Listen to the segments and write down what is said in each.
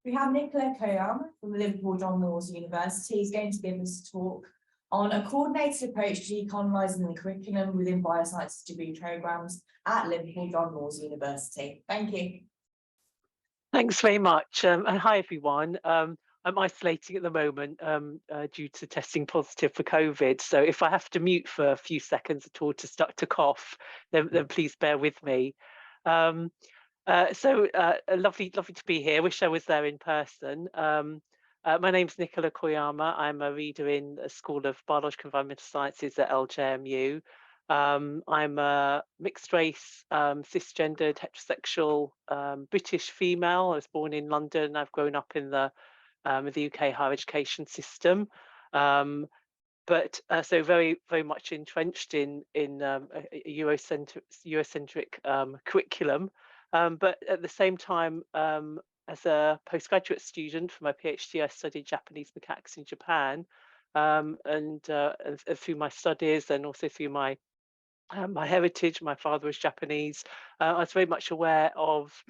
We have Nicola Koyama from the Liverpool John Moores University. He's going to give us a talk on a coordinated approach to decolonising the curriculum within biosciences degree programmes at Liverpool John Moores University. Thank you. Thanks very much, and hi everyone. I'm isolating at the moment due to testing positive for COVID. So if I have to mute for a few seconds at all to start to cough, then please bear with me. Lovely to be here. Wish I was there in person. My name's Nicola Koyama. I'm a reader in the School of Biological and Environmental Sciences at LJMU. I'm a mixed race, cisgendered, heterosexual British female. I was born in London. I've grown up in the UK higher education system, but so very much entrenched in a Eurocentric curriculum. But at the same time, as a postgraduate student for my PhD, I studied Japanese macaques in Japan, and through my studies and also through my heritage, my father was Japanese. I was very much aware of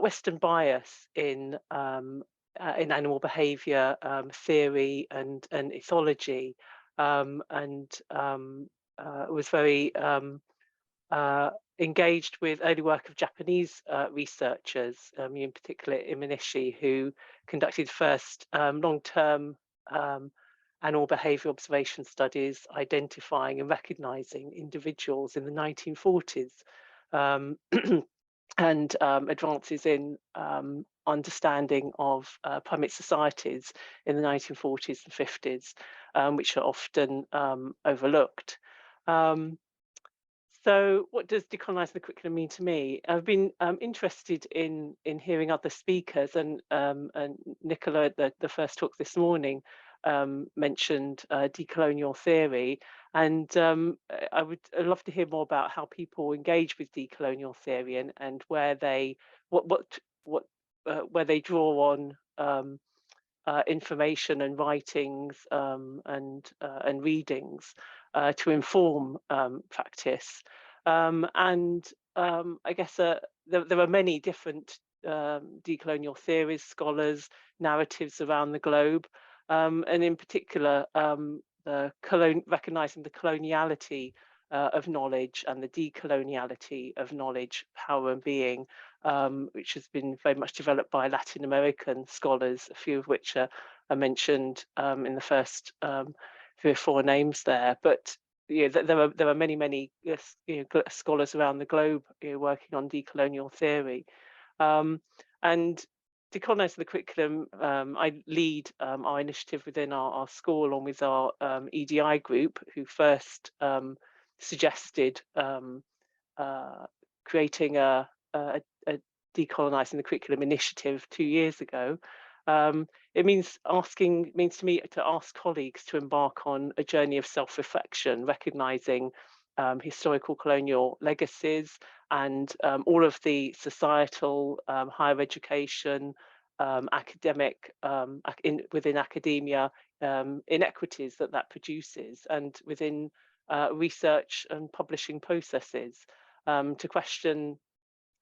Western bias in animal behaviour theory and ethology, and was very engaged with early work of Japanese researchers, in particular Imanishi, who conducted first long-term animal behaviour observation studies identifying and recognising individuals in the 1940s, and advances in understanding of primate societies in the 1940s and 50s, which are often overlooked. So what does decolonising the curriculum mean to me? I've been interested in hearing other speakers, and Nicola at the first talk this morning mentioned decolonial theory, and I'd love to hear more about how people engage with decolonial theory and where they where they draw on information and writings and readings to inform practice. I guess there are many different decolonial theories, scholars, narratives around the globe, and in particular, recognising the coloniality of knowledge and the decoloniality of knowledge, power and being, which has been very much developed by Latin American scholars, a few of which are mentioned in the first 3 or 4 names there. But there are many scholars around the globe working on decolonial theory, and decolonising the curriculum. I lead our initiative within our school, along with our EDI group, who first suggested creating a decolonising the curriculum initiative 2 years ago. It means to me to ask colleagues to embark on a journey of self-reflection, recognising historical colonial legacies and all of the societal, higher education, academic, within academia, inequities that produces, and within research and publishing processes, to question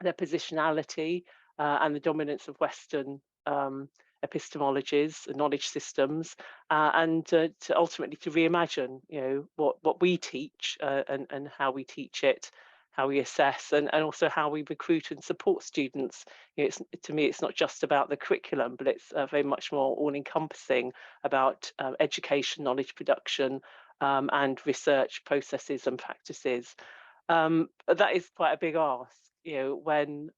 their positionality and the dominance of Western epistemologies and knowledge systems, and to ultimately to reimagine, what we teach and how we teach it, how we assess, and also how we recruit and support students. To me, it's not just about the curriculum, but it's very much more all-encompassing about education, knowledge production, and research processes and practices. That is quite a big ask, when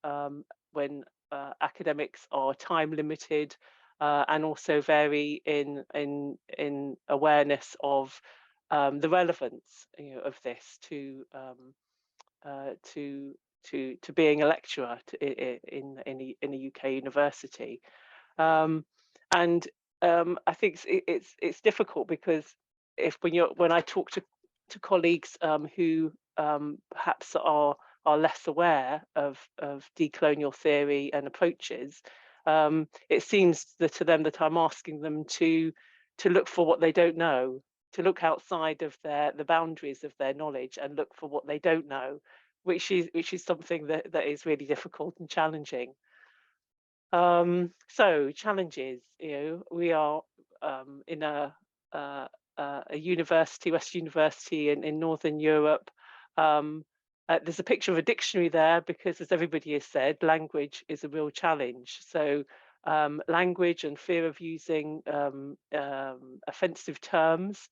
academics are time limited, and also vary in awareness of the relevance, of this to being a lecturer in a UK university. And I think it's difficult, because when I talk to colleagues who perhaps are less aware of decolonial theory and approaches, it seems to them that I'm asking them to look for what they don't know, to look outside of the boundaries of their knowledge and look for what they don't know, which is something that is really difficult and challenging. So challenges, we are in a university, West University in Northern Europe. Um, there's a picture of a dictionary there because, as everybody has said, language is a real challenge. So language and fear of using offensive terms,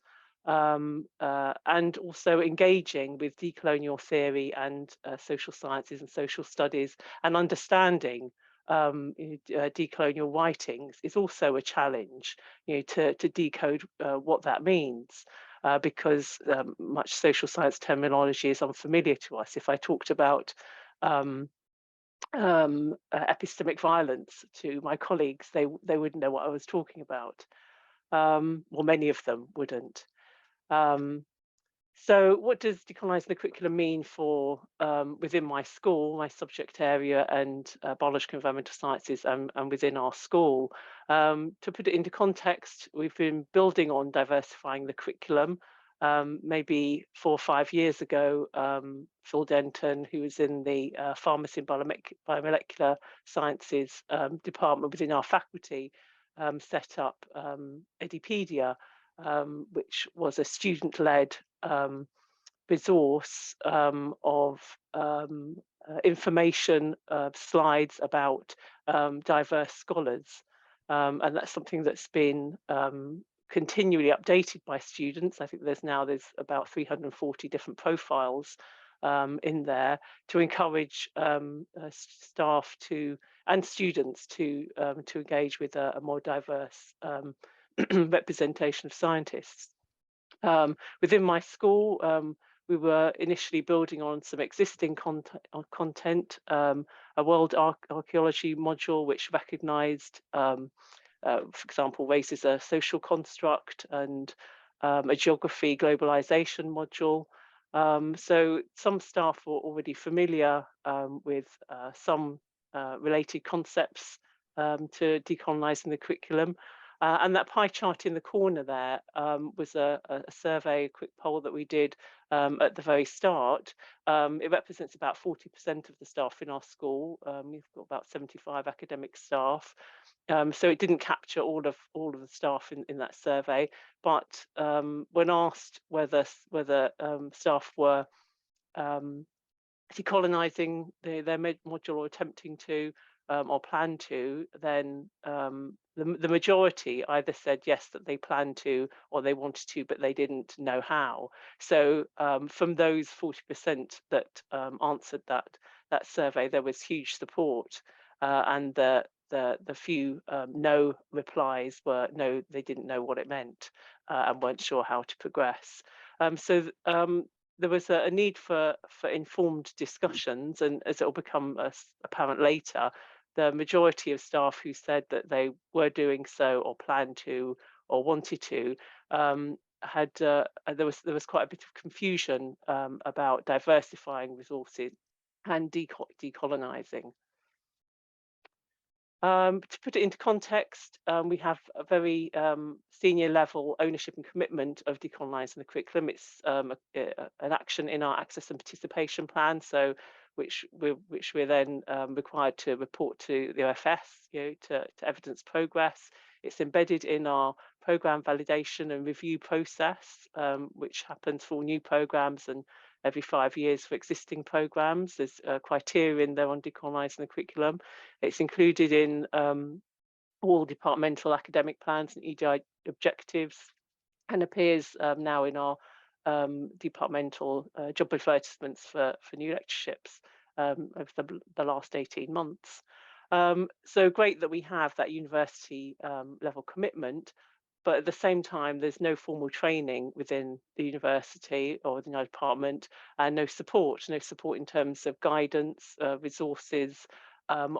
and also engaging with decolonial theory and social sciences and social studies, and understanding decolonial writings is also a challenge, to decode what that means, because much social science terminology is unfamiliar to us. If I talked about epistemic violence to my colleagues, they wouldn't know what I was talking about. Well, many of them wouldn't. Um, so what does decolonising the curriculum mean for within my school, my subject area, and biological environmental sciences, and within our school? To put it into context, we've been building on diversifying the curriculum. Maybe 4 or 5 years ago, Phil Denton, who was in the Pharmacy and Biomolecular Sciences department within our faculty, set up Edipedia, which was a student-led resource of information slides about diverse scholars. And that's something that's been continually updated by students. I think there's about 340 different profiles in there to encourage staff and students to engage with a more diverse representation of scientists. Within my school, we were initially building on some existing content, a world archaeology module which recognised, for example, race as a social construct, and a geography globalisation module. So some staff were already familiar with some related concepts to decolonising the curriculum. And that pie chart in the corner there was a survey, a quick poll that we did at the very start. It represents about 40% of the staff in our school. We've got about 75 academic staff. So it didn't capture all of the staff in that survey. But when asked whether staff were decolonising their module, or attempting to, or plan to, then the majority either said yes, that they planned to, or they wanted to, but they didn't know how. So from those 40% that answered that survey, there was huge support, and the few no replies were no, they didn't know what it meant, and weren't sure how to progress. There was a need for informed discussions, and as it will become apparent later, the majority of staff who said that they were doing so, or planned to, or wanted to, had there was quite a bit of confusion about diversifying resources and decolonising. To put it into context, we have a very senior level ownership and commitment of decolonising the curriculum. It's an action in our access and participation plan, so which we're then required to report to the OFS, to evidence progress. It's embedded in our programme validation and review process, which happens for all new programmes and every 5 years for existing programmes. There's criteria in there on decolonising the curriculum. It's included in all departmental academic plans and EDI objectives, and appears now in our departmental job advertisements for new lectureships over the last 18 months. So great that we have that university level commitment, but at the same time, there's no formal training within the university or the department, and no support in terms of guidance, resources,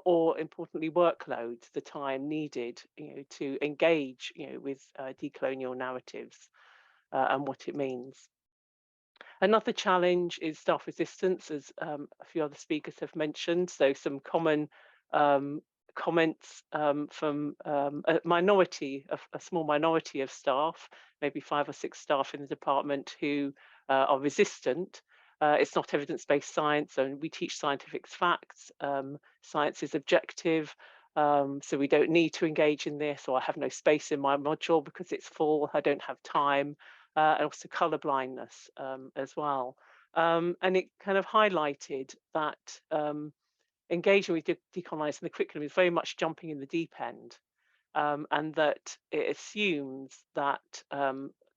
or importantly, workload, the time needed, to engage, with decolonial narratives and what it means. Another challenge is staff resistance, as a few other speakers have mentioned. So some common comments from a small minority of staff, maybe 5 or 6 staff in the department, who are resistant. It's not evidence-based science, and we teach scientific facts. Science is objective. So we don't need to engage in this, or I have no space in my module because it's full, I don't have time, and also colour blindness as well. And it kind of highlighted that engaging with decolonising the curriculum is very much jumping in the deep end, and that it assumes that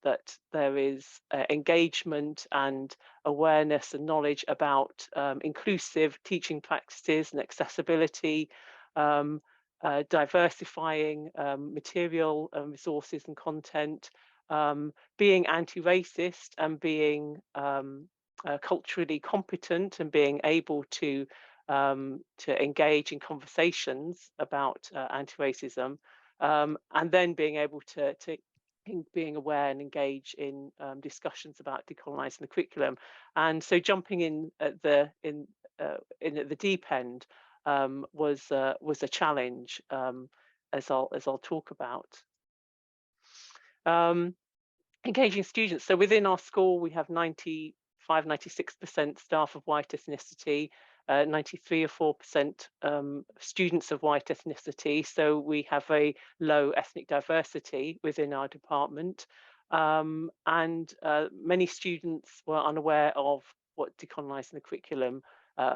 that there is engagement and awareness and knowledge about inclusive teaching practices and accessibility, um, diversifying material and resources and content, being anti-racist and being culturally competent and being able to engage in conversations about anti-racism, and then being able to being aware and engage in discussions about decolonising the curriculum. And so jumping in at the at the deep end was a challenge, as I'll talk about. Engaging students. So within our school, we have 96% staff of white ethnicity, 93 or 4% students of white ethnicity. So we have very low ethnic diversity within our department. And many students were unaware of what decolonising the curriculum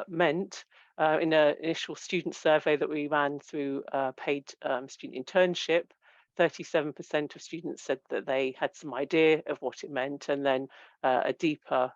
meant. In an initial student survey that we ran through paid student internship, 37% of students said that they had some idea of what it meant, and then a deeper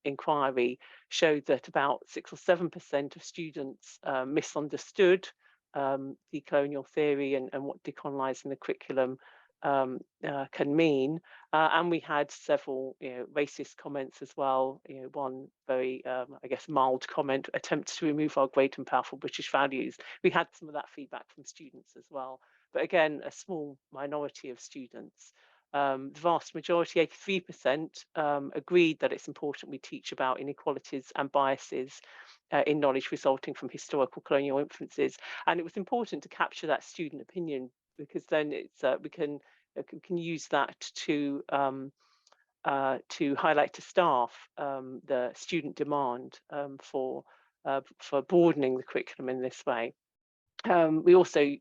inquiry showed that about 6 or 7% of students misunderstood decolonial theory and what decolonising the curriculum can mean. And we had several racist comments as well. One very, I guess, mild comment, attempts to remove our great and powerful British values. We had some of that feedback from students as well. But again, a small minority of students. The vast majority, 83%, agreed that it's important we teach about inequalities and biases in knowledge resulting from historical colonial influences. And it was important to capture that student opinion, because then it's we can use that to highlight to staff the student demand for broadening the curriculum in this way. We also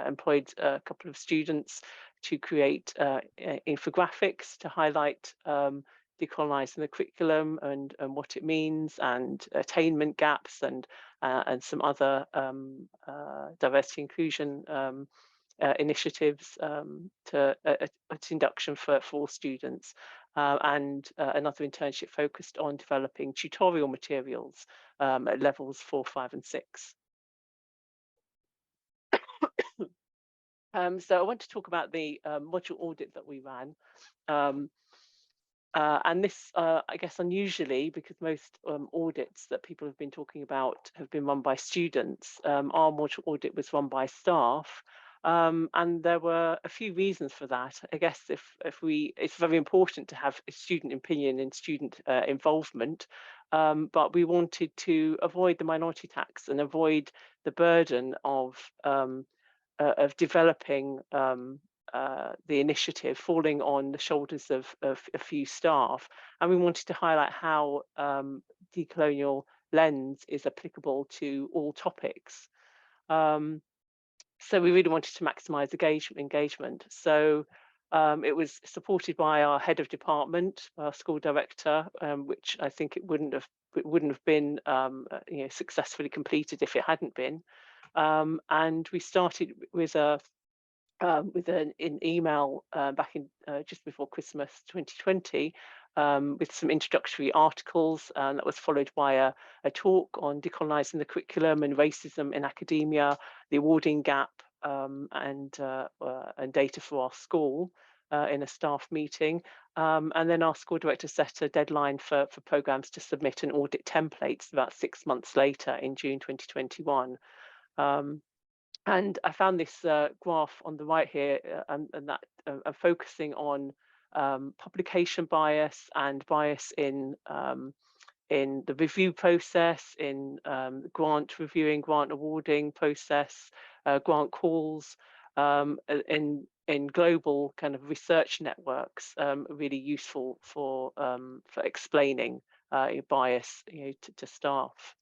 employed a couple of students to create infographics to highlight decolonising the curriculum and what it means, and attainment gaps, and some other diversity inclusion initiatives to induction for all students, and another internship focused on developing tutorial materials at levels 4, 5 and 6. So I want to talk about the module audit that we ran. And this, I guess, unusually, because most audits that people have been talking about have been run by students, our module audit was run by staff. And there were a few reasons for that. I guess it's very important to have a student opinion and student involvement, but we wanted to avoid the minority tax and avoid the burden of developing the initiative falling on the shoulders of a few staff. And we wanted to highlight how decolonial lens is applicable to all topics. So we really wanted to maximise engagement. So it was supported by our head of department, our school director, which I think it wouldn't have been successfully completed if it hadn't been. And we started with an email back in just before Christmas 2020, with some introductory articles, and that was followed by a talk on decolonising the curriculum and racism in academia, the awarding gap, and data for our school in a staff meeting. And then our school director set a deadline for programmes to submit an audit templates about 6 months later in June 2021. And I found this graph on the right here, and that focusing on publication bias and bias in the review process, in grant reviewing, grant awarding process, grant calls, in global kind of research networks, really useful for explaining bias to staff.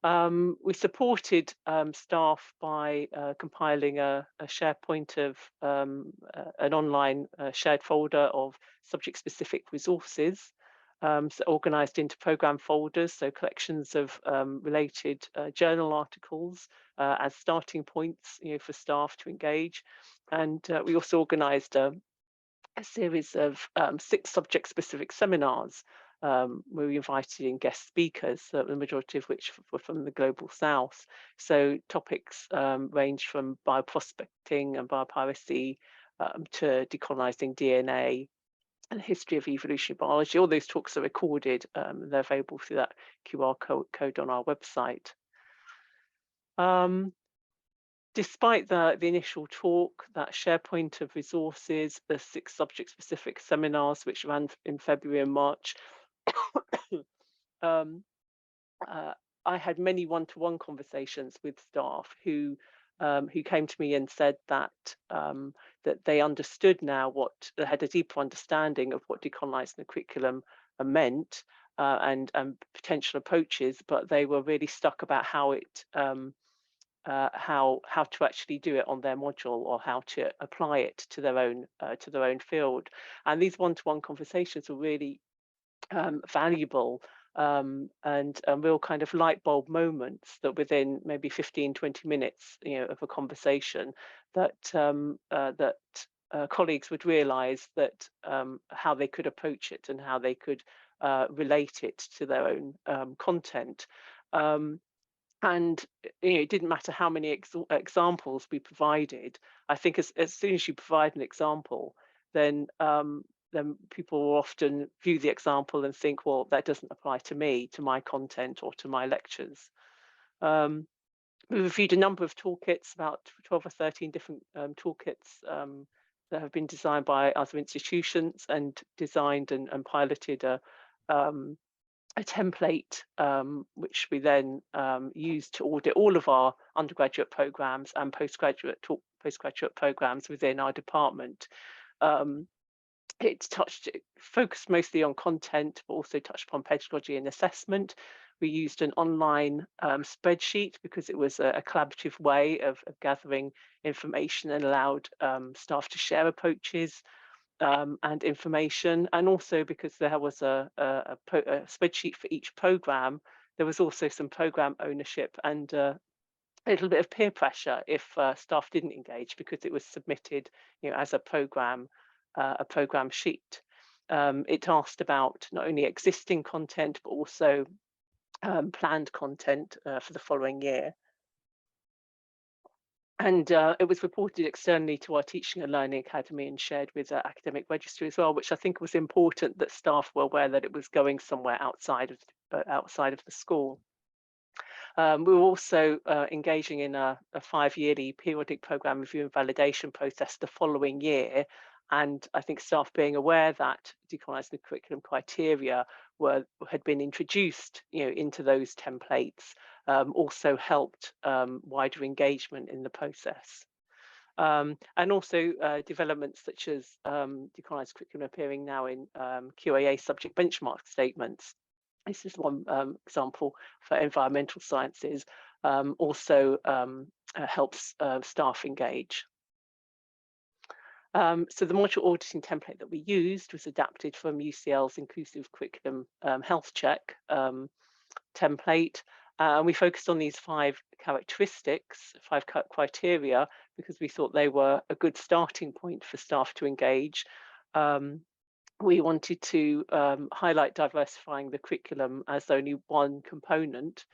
We supported staff by compiling a SharePoint of an online shared folder of subject-specific resources, so organised into programme folders, so collections of related journal articles as starting points, for staff to engage. And we also organised a series of 6 subject-specific seminars where we invited in guest speakers, the majority of which were from the Global South. So topics range from bioprospecting and biopiracy to decolonizing DNA and the history of evolutionary biology. All those talks are recorded. They're available through that QR code on our website. Despite the initial talk, that SharePoint of resources, the 6 subject-specific seminars which ran in February and March, um, I had many one-to-one conversations with staff who came to me and said that that they understood now they had a deeper understanding of what decolonizing the curriculum meant and potential approaches, but they were really stuck about how it how to actually do it on their module or how to apply it to their own field. And these one-to-one conversations were really valuable and real kind of light bulb moments that within maybe 15-20 minutes of a conversation that colleagues would realize that how they could approach it and how they could relate it to their own content. And it didn't matter how many examples we provided. I think as soon as you provide an example, then people will often view the example and think, well, that doesn't apply to me, to my content, or to my lectures. We reviewed a number of toolkits, about 12 or 13 different toolkits that have been designed by other institutions and designed and piloted a template which we then used to audit all of our undergraduate programs and postgraduate programs within our department. It focused mostly on content, but also touched upon pedagogy and assessment. We used an online spreadsheet because it was a collaborative way of gathering information and allowed staff to share approaches and information, and also because there was a spreadsheet for each program, there was also some program ownership and a little bit of peer pressure if staff didn't engage, because it was submitted, as a program sheet. It asked about not only existing content but also planned content for the following year. And it was reported externally to our Teaching and Learning Academy and shared with Academic Registry as well, which I think was important that staff were aware that it was going somewhere outside of the school. We were also engaging in a 5-yearly periodic programme review and validation process the following year. And I think staff being aware that decolonising the curriculum criteria had been introduced, into those templates also helped wider engagement in the process. And also developments such as decolonised curriculum appearing now in QAA subject benchmark statements. This is one example for environmental sciences, also helps staff engage. So the module auditing template that we used was adapted from UCL's Inclusive Curriculum Health Check template. And we focused on these 5 characteristics, 5 criteria, because we thought they were a good starting point for staff to engage. We wanted to highlight diversifying the curriculum as only one component.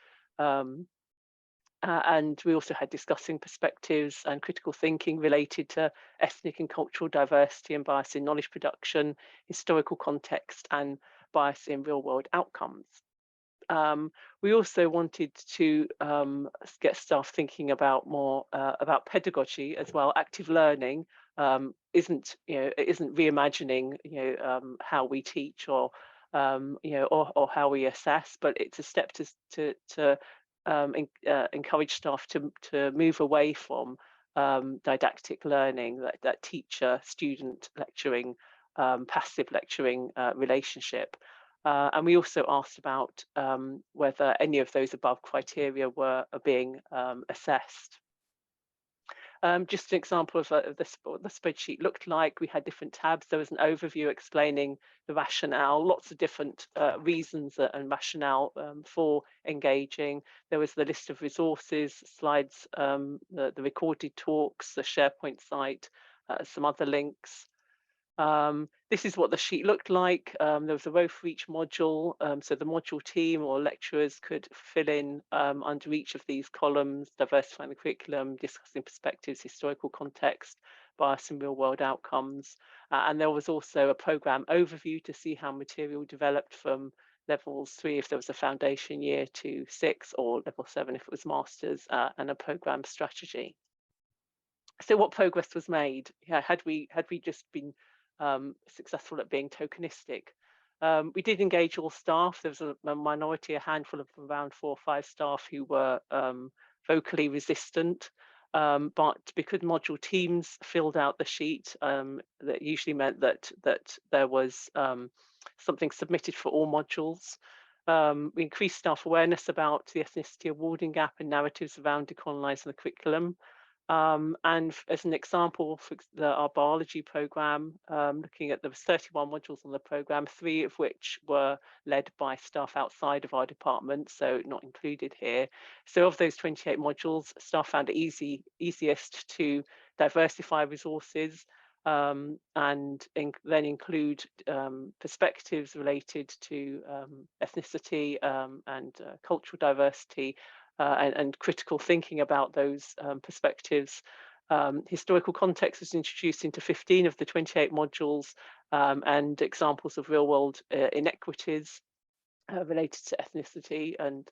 And we also had discussing perspectives and critical thinking related to ethnic and cultural diversity and bias in knowledge production, historical context, and bias in real-world outcomes. We also wanted to get staff thinking about more about pedagogy as well. Active learning isn't reimagining how we teach or or how we assess, but it's a step to encourage staff to move away from didactic learning, that teacher-student lecturing, passive lecturing relationship. And we also asked about whether any of those above criteria are being assessed. Just an example of what the spreadsheet looked like. We had different tabs. There was an overview explaining the rationale, lots of different reasons and rationale for engaging. There was the list of resources, slides, the recorded talks, the SharePoint site, some other links. This is what the sheet looked like. There was a row for each module, so the module team or lecturers could fill in under each of these columns: diversifying the curriculum, discussing perspectives, historical context, bias and real world outcomes. And there was also a programme overview to see how material developed from levels 3 if there was a foundation year to 6, or level 7 if it was masters, and a programme strategy. So what progress was made? Yeah, had we just been successful at being tokenistic? We did engage all staff. There was a minority, a handful of around 4 or 5 staff who were vocally resistant. But because module teams filled out the sheet, that usually meant that there was something submitted for all modules. We increased staff awareness about the ethnicity awarding gap and narratives around decolonising the curriculum. And as an example, for our biology program, looking at there was 31 modules on the program, 3 of which were led by staff outside of our department, so not included here. So of those 28 modules, staff found it easiest to diversify resources and then include perspectives related to ethnicity and cultural diversity, and critical thinking about those perspectives. Historical context was introduced into 15 of the 28 modules, and examples of real world inequities related to ethnicity and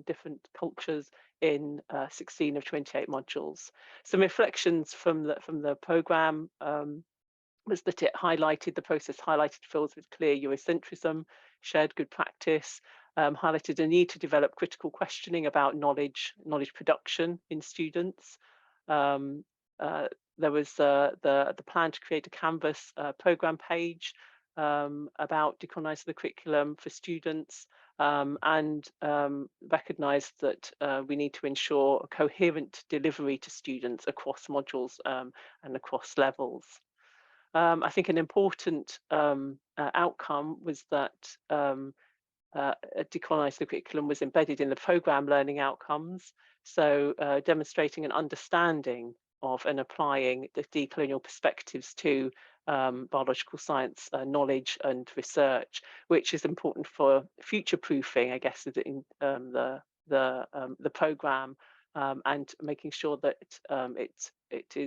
different cultures in 16 of 28 modules. Some reflections from the programme was that it highlighted, the process highlighted fields with clear Eurocentrism, shared good practice, highlighted a need to develop critical questioning about knowledge production in students. There was the plan to create a Canvas programme page about decolonising the curriculum for students, and recognised that we need to ensure a coherent delivery to students across modules and across levels. I think an important outcome was that Decolonising the curriculum was embedded in the programme learning outcomes, so demonstrating an understanding of and applying the decolonial perspectives to biological science knowledge and research, which is important for future-proofing, I guess, in the programme, and making sure that it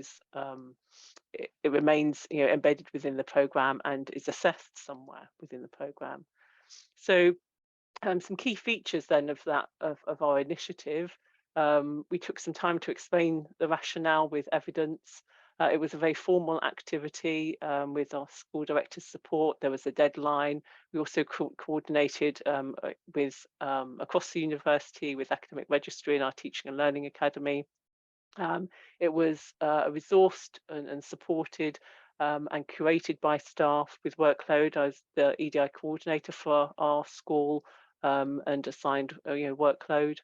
remains, embedded within the programme and is assessed somewhere within the programme. So some key features then of our initiative. We took some time to explain the rationale with evidence. It was a very formal activity with our school director's support. There was a deadline. We also coordinated with across the university with Academic Registry and our Teaching and Learning Academy. It was resourced and supported and curated by staff with workload. I was the EDI coordinator for our school and assigned workload,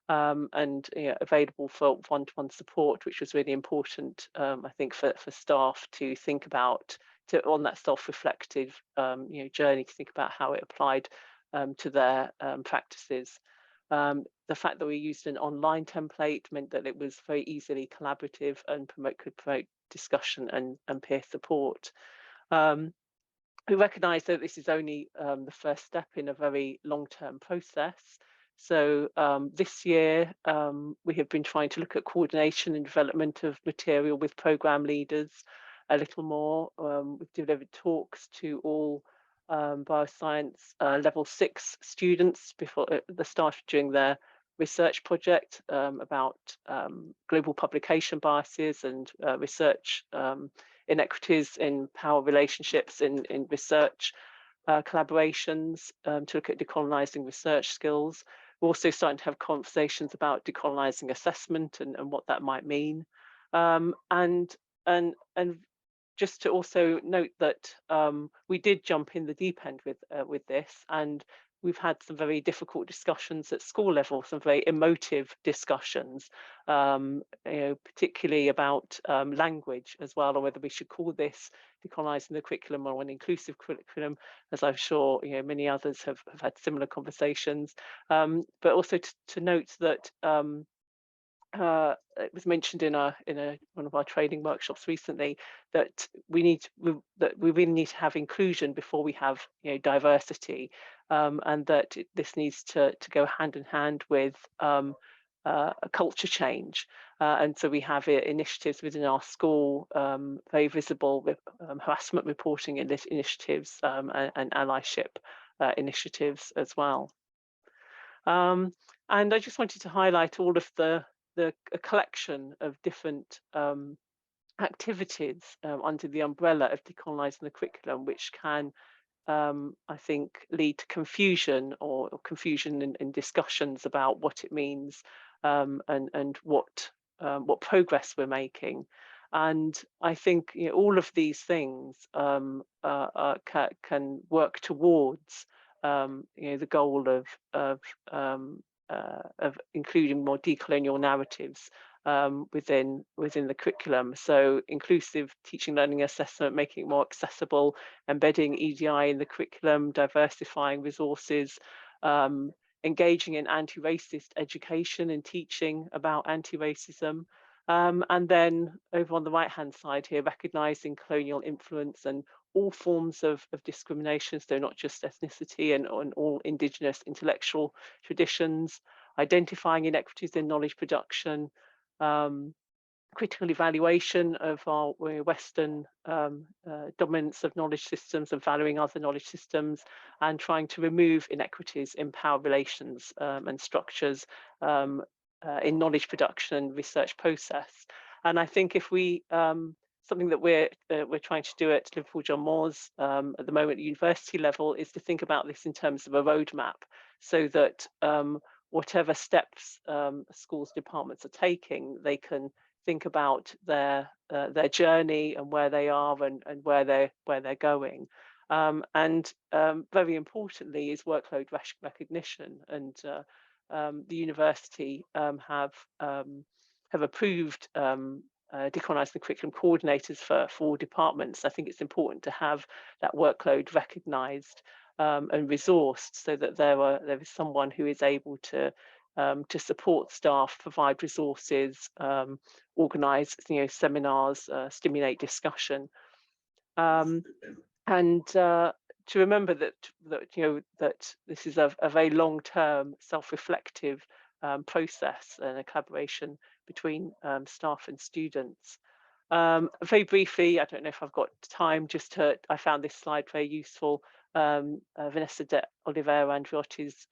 and available for one-to-one support, which was really important, I think, for staff to think about, on that self-reflective journey, to think about how it applied to their practices. The fact that we used an online template meant that it was very easily collaborative and could promote discussion and peer support. We recognise that this is only the first step in a very long-term process. So this year, we have been trying to look at coordination and development of material with programme leaders a little more. We've delivered talks to all bioscience level 6 students before the start during their research project about global publication biases and research inequities in power relationships in research collaborations, to look at decolonising research skills. We're also starting to have conversations about decolonising assessment and what that might mean. And just to also note that we did jump in the deep end with this, and we've had some very difficult discussions at school level, some very emotive discussions, particularly about language as well, or whether we should call this decolonising the curriculum or an inclusive curriculum, as I'm sure many others have had similar conversations. But also to note that it was mentioned in one of our training workshops recently that we really need to have inclusion before we have diversity, and that this needs to go hand in hand with a culture change. And so we have initiatives within our school, very visible with harassment reporting initiatives, and allyship initiatives as well. And I just wanted to highlight all of a collection of different activities under the umbrella of decolonising the curriculum, which can, I think, lead to confusion or confusion in discussions about what it means, and what progress we're making. And I think all of these things can work towards the goal of including more decolonial narratives within the curriculum. So inclusive teaching, learning, assessment, making it more accessible, embedding EDI in the curriculum, diversifying resources, engaging in anti-racist education and teaching about anti-racism. And then over on the right-hand side here, recognising colonial influence and all forms of discrimination, so not just ethnicity and all Indigenous intellectual traditions, identifying inequities in knowledge production, critical evaluation of our Western dominance of knowledge systems and valuing other knowledge systems, and trying to remove inequities in power relations and structures in knowledge production and research process. And I think if we something that we're trying to do at Liverpool John Moores at the moment at university level is to think about this in terms of a roadmap, so that whatever steps schools departments are taking, they can think about their journey and where they are and where they're going. And very importantly is workload recognition, and the university have approved decolonising the curriculum coordinators for all departments. I think it's important to have that workload recognised and resourced, so that there is someone who is able to support staff, provide resources, organise seminars, stimulate discussion, and to remember that this is a very long-term, self-reflective process and a collaboration between staff and students. Very briefly, I don't know if I've got time, I found this slide very useful. Vanessa de Oliveira Andriotti's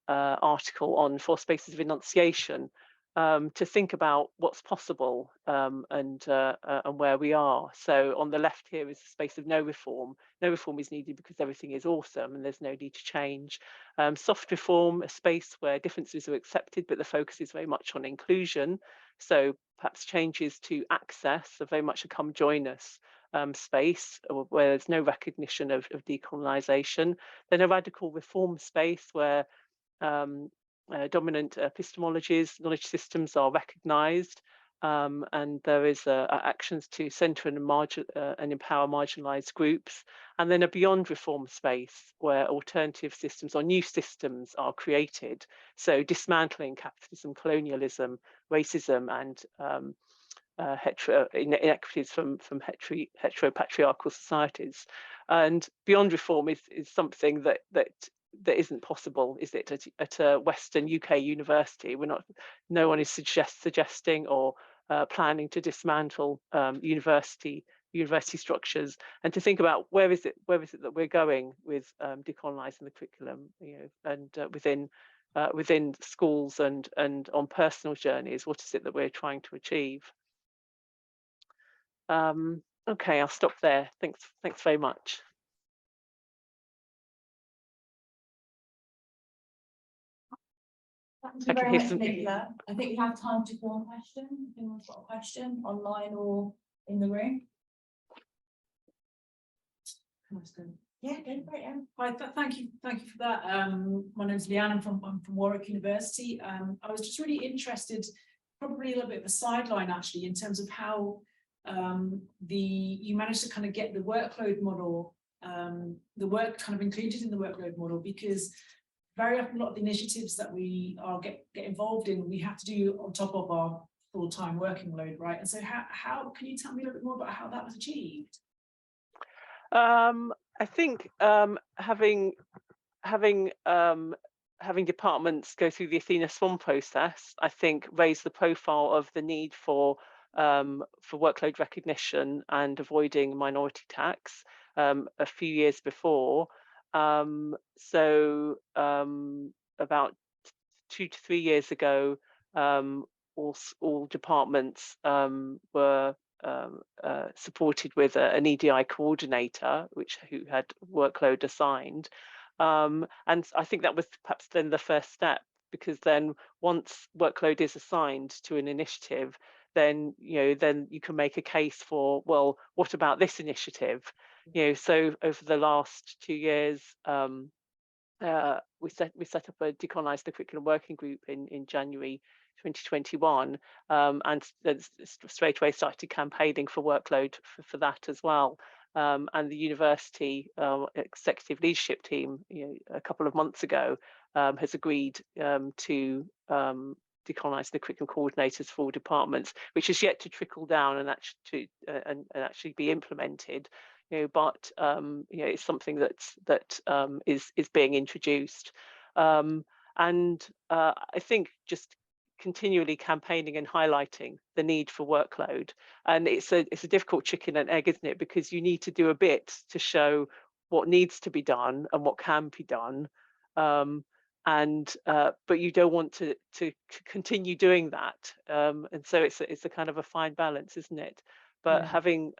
article on 4 spaces of enunciation, to think about what's possible and where we are. So on the left here is the space of no reform. No reform is needed because everything is awesome and there's no need to change. Soft reform, a space where differences are accepted, but the focus is very much on inclusion. So perhaps changes to access are very much a come join us space, where there's no recognition of decolonisation. Then a radical reform space where dominant epistemologies, knowledge systems are recognised, and there is actions to centre and empower marginalised groups. And then a beyond reform space where alternative systems or new systems are created. So dismantling capitalism, colonialism, racism, and inequities from heteropatriarchal societies. And beyond reform is something that isn't possible, is it, at a Western UK university? No one is suggesting or planning to dismantle university structures, and to think about where is it that we're going with decolonising the curriculum, and within schools and on personal journeys. What is it that we're trying to achieve? Okay, I'll stop there. Thanks very much. Thank you very much, Nicola. I think we have time for one question. If anyone's got a question online or in the room. Yeah, go for it. Hi, thank you for that. My name's Leanne. I'm from Warwick University. I was just really interested, probably a little bit of a sideline actually, in terms of how you managed to kind of get the workload model, the work kind of included in the workload model, because very often a lot of the initiatives that we are get involved in, we have to do on top of our full-time working load, right? And so how can you tell me a little bit more about how that was achieved? I think having departments go through the Athena Swan process, I think raised the profile of the need for workload recognition and avoiding minority tax a few years before. About 2 to 3 years ago, all departments were supported with an EDI coordinator, who had workload assigned. And I think that was perhaps then the first step, because then once workload is assigned to an initiative, then you can make a case for, well, what about this initiative? So over the last 2 years, we set up a Decolonize the Curriculum Working Group in January 2021, and straight away started campaigning for workload for that as well. And the university executive leadership team, a couple of months ago, has agreed to decolonize the curriculum coordinators for all departments, which is yet to trickle down and actually be implemented. But it's something that is being introduced, and I think just continually campaigning and highlighting the need for workload. And it's a difficult chicken and egg, isn't it? Because you need to do a bit to show what needs to be done and what can be done, but you don't want to continue doing that, and so it's a kind of a fine balance, isn't it? But having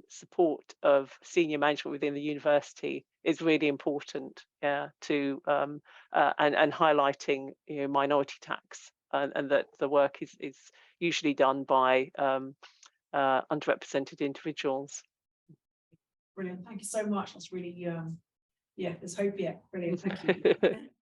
support of senior management within the university is really important, to and highlighting minority tax, and that the work is usually done by underrepresented individuals. Brilliant, thank you so much. That's really, yeah, there's hope. Yeah, brilliant, thank you.